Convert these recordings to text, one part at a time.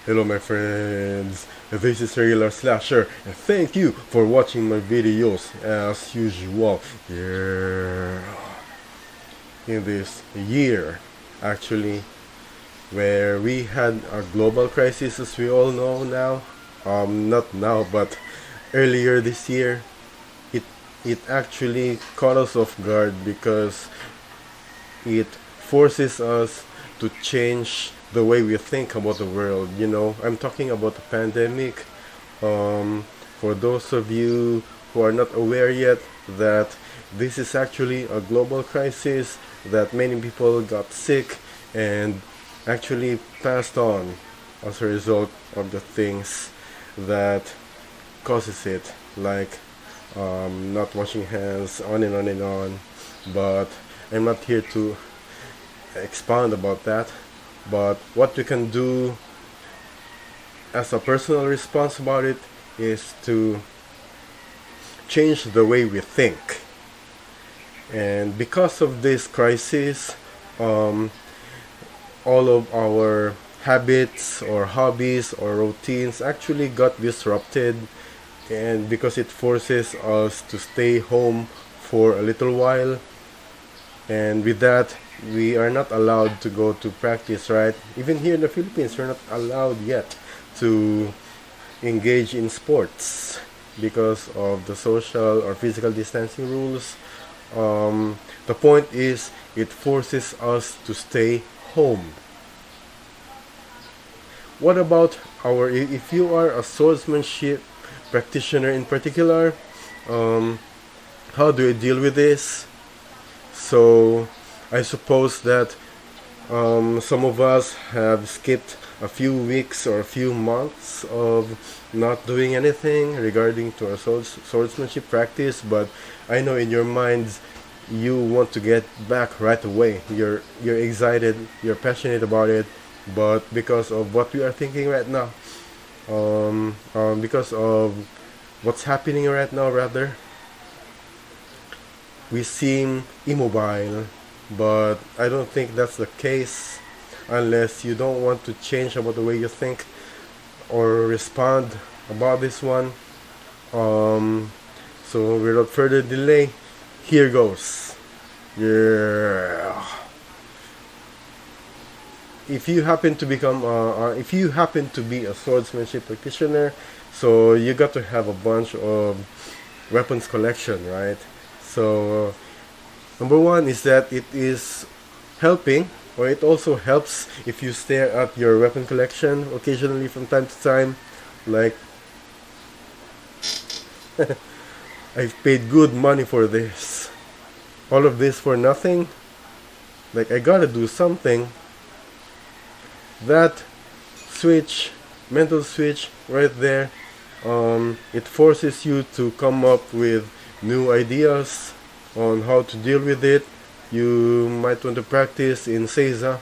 Hello my friends, this is Regular Slasher and thank you for watching my videos as usual. Yeah. In this year, actually, where we had a global crisis as we all know now, not now but earlier this year, it actually caught us off guard because it forces us to change the way we think about the world. I'm talking about the pandemic. For those of you who are not aware yet, that this is actually a global crisis, that many people got sick and actually passed on as a result of the things that causes it, like not washing hands, on and on and on. But I'm not here to expound about that. But what we can do as a personal response about it is to change the way we think. And because of this crisis, all of our habits or hobbies or routines actually got disrupted, and because it forces us to stay home for a little while, and with that we are not allowed to go to practice, right? Even here in the Philippines, we're not allowed yet to engage in sports because of the social or physical distancing rules. The point is, it forces us to stay home. What about if you are a swordsmanship practitioner in particular, how do you deal with this? So I suppose that some of us have skipped a few weeks or a few months of not doing anything regarding to our swordsmanship practice, but I know in your minds you want to get back right away. You're excited, you're passionate about it, but because of what we are thinking right now, because of what's happening right now, rather, we seem immobile. But I don't think that's the case unless you don't want to change about the way you think or respond about this one. So without further delay, here goes. Yeah. If you happen to be a swordsmanship practitioner, so you got to have a bunch of weapons collection, right? So number one is that it is helping, or it also helps if you stare at your weapon collection occasionally from time to time. Like, I've paid good money for this. All of this for nothing? Like, I gotta do something. That mental switch right there, it forces you to come up with new ideas on how to deal with it. You might want to practice in Seiza,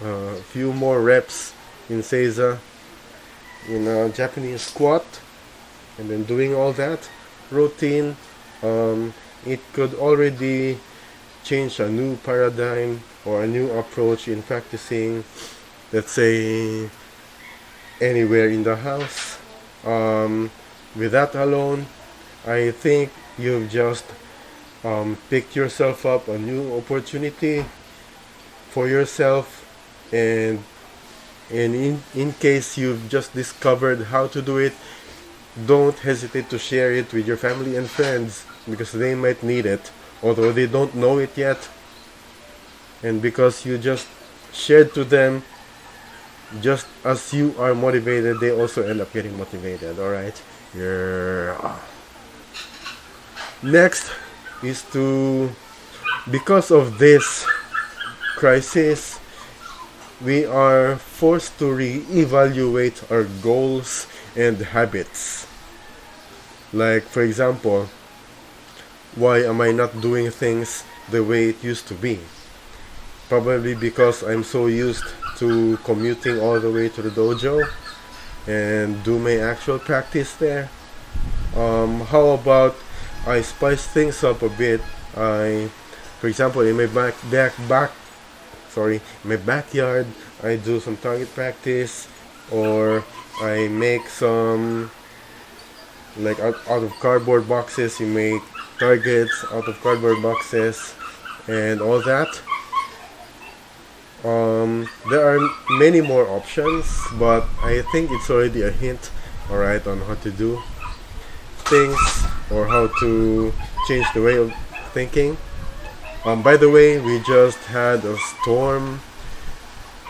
a few more reps in Seiza, in a Japanese squat, and then doing all that routine. It could already change a new paradigm or a new approach in practicing, let's say, anywhere in the house. With that alone, I think you've just picked yourself up a new opportunity for yourself, and in case you've just discovered how to do it, don't hesitate to share it with your family and friends, because they might need it, although they don't know it yet. And because you just shared to them, just as you are motivated, they also end up getting motivated. Alright? Yeah. Next is because of this crisis, we are forced to re-evaluate our goals and habits. Like, for example, why am I not doing things the way it used to be? Probably because I'm so used to commuting all the way to the dojo and do my actual practice there. How about I spice things up a bit? For example, in my backyard, I do some target practice or I make some like out of cardboard boxes. You make targets out of cardboard boxes and all that. There are many more options, but I think it's already a hint, alright, on how to do things or how to change the way of thinking. By the way, we just had a storm,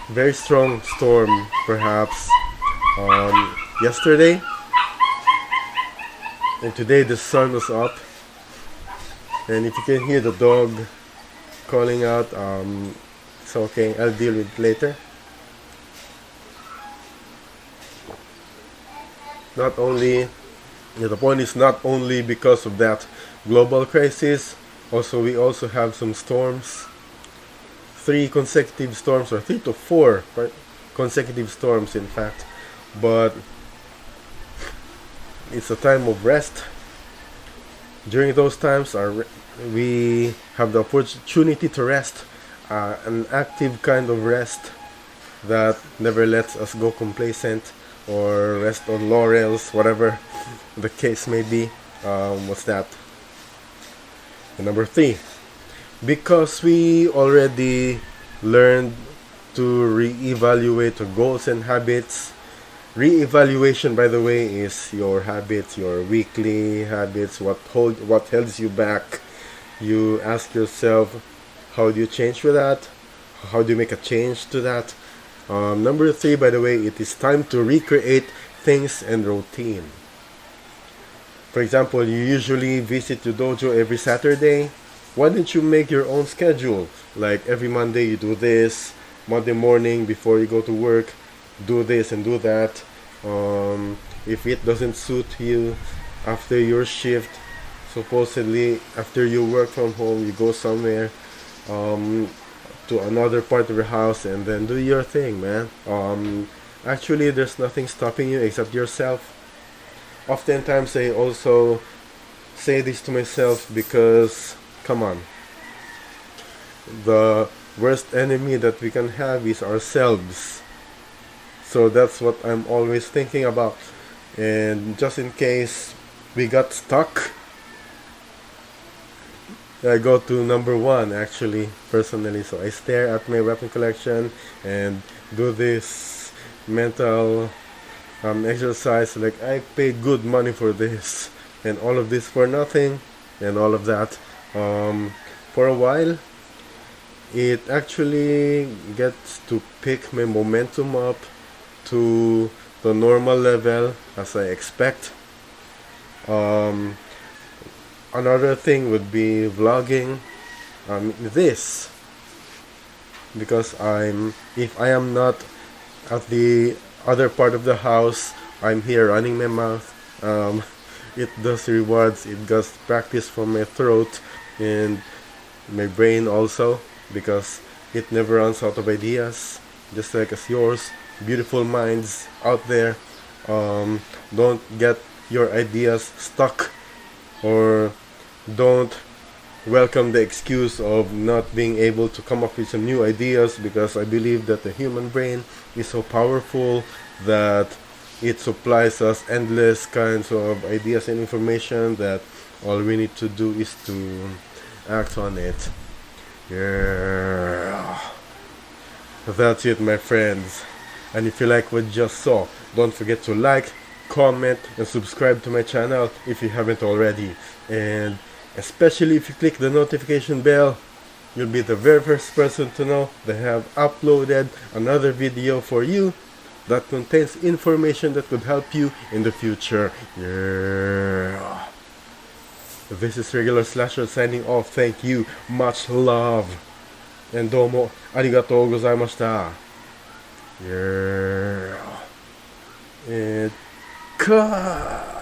very strong storm perhaps, yesterday, and today the sun was up, and if you can hear the dog calling out, it's okay, I'll deal with it later. Not only, the point is not only because of that global crisis, we also have some storms, 3 consecutive storms, or 3 to 4 consecutive storms in fact, but it's a time of rest. During those times we have the opportunity to rest, an active kind of rest that never lets us go complacent or rest on laurels, whatever the case may be. What's that? And number 3, because we already learned to reevaluate our goals and habits. Reevaluation, by the way, is your habits, your weekly habits, what holds you back. You ask yourself, how do you change with that? How do you make a change to that? Number 3, by the way, it is time to recreate things and routine. For example, you usually visit your dojo every Saturday. Why don't you make your own schedule? Like every Monday you do this, Monday morning before you go to work, do this and do that. If it doesn't suit you after your shift, supposedly after you work from home, you go somewhere to another part of your house and then do your thing, man. Actually, there's nothing stopping you except yourself. Oftentimes I also say this to myself because, come on, the worst enemy that we can have is ourselves. So that's what I'm always thinking about. And just in case we got stuck, I go to number 1 actually, personally. So I stare at my weapon collection and do this mental exercise, like I paid good money for this and all of this for nothing and all of that. For a while it actually gets to pick my momentum up to the normal level as I expect. Another thing would be vlogging this, because if I am not at the other part of the house, I'm here running my mouth. It does rewards, it does practice for my throat and my brain also, because it never runs out of ideas, just like as yours. Beautiful minds out there, don't get your ideas stuck, or don't welcome the excuse of not being able to come up with some new ideas, because I believe that the human brain is so powerful that it supplies us endless kinds of ideas and information that all we need to do is to act on it. Yeah, that's it, my friends. And if you like what you just saw, don't forget to like, comment and subscribe to my channel if you haven't already. And especially if you click the notification bell, you'll be the very first person to know that I have uploaded another video for you that contains information that could help you in the future. Yeah. This is Regular Slasher signing off. Thank you. Much love. And どうもありがとうございました。Yeah. And cut.